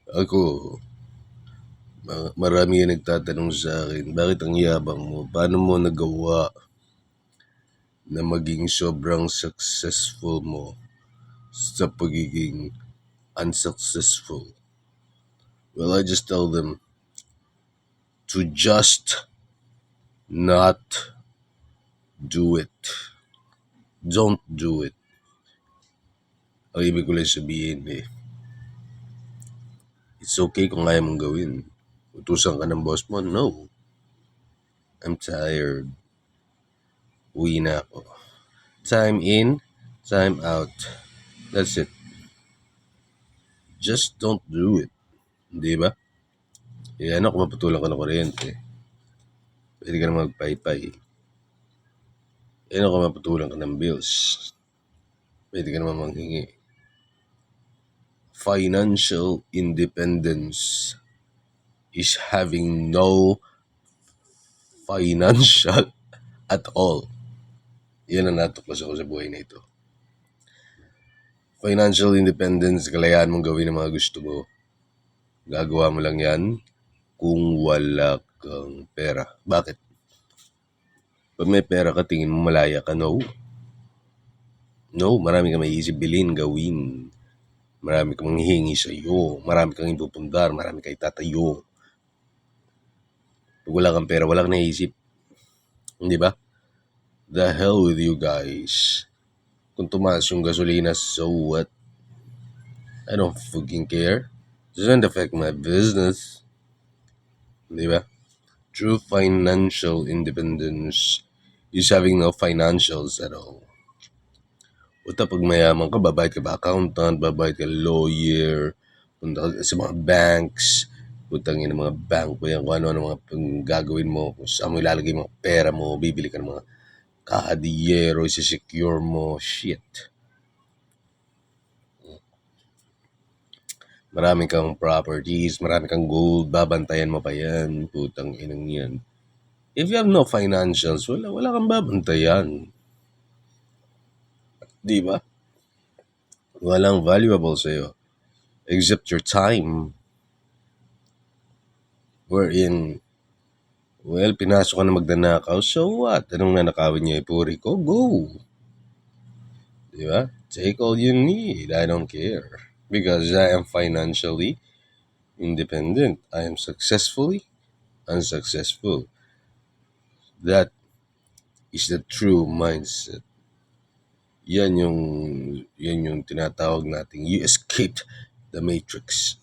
Ako, marami yung nagtatanong sa akin, bakit ang yabang mo? Paano mo nagawa na maging sobrang successful mo sa pagiging unsuccessful? Well, I just tell them to just not do it. Don't do it. Ang ibig ko lang sabihin it's okay kung kaya mong gawin. Utusan ka ng boss mo? No. I'm tired. Uwi na ako. Time in, time out. That's it. Just don't do it. Di ba? Ano kung maputulan ka ng kuryente? Pwede ka na magpaypay. Ano kung maputulan ka ng bills? Pwede ka naman manghingi. Financial independence is having no financial at all. Yan ang natuklas ako sa buhay na ito. Financial independence, kalayaan mong gawin ang mga gusto mo. Gagawa mo lang yan kung wala kang pera. Bakit? Pag may pera ka, tingin mo malaya ka? No. No, marami kang maiisip bilhin, gawin. Marami kang manghihingi sa iyo. Marami kang ipupundar, marami kang itatayo. Pag wala kang pera, wala kang naisip. Hindi ba? The hell with you guys. Kung tumaas yung gasolina, so what? I don't fucking care. It doesn't affect my business. Di ba? True financial independence is having no financials at all. Puta, pag mayaman ka, babayad ka ba accountant, babayad ka lawyer, punta ka sa mga banks, putangin ng mga bank mo yan, kung ano mga gagawin mo, kung saan mo ilalagay mga pera mo, bibili ka ng mga kahadiyero, isi-secure mo, shit. Marami kang properties, marami kang gold, babantayan mo pa yan, putang inang yan. If you have no financials, wala kang babantayan. Di ba? Walang valuable sa'yo. Except your time. Wherein, well, pinasok ka na magdanakaw, so what? Anong nanakawin niya, ipuri ko? Go! Di ba? Take all you need. I don't care. Because I am financially independent. I am successfully unsuccessful. That is the true mindset. Yan yung tinatawag nating you escaped the matrix.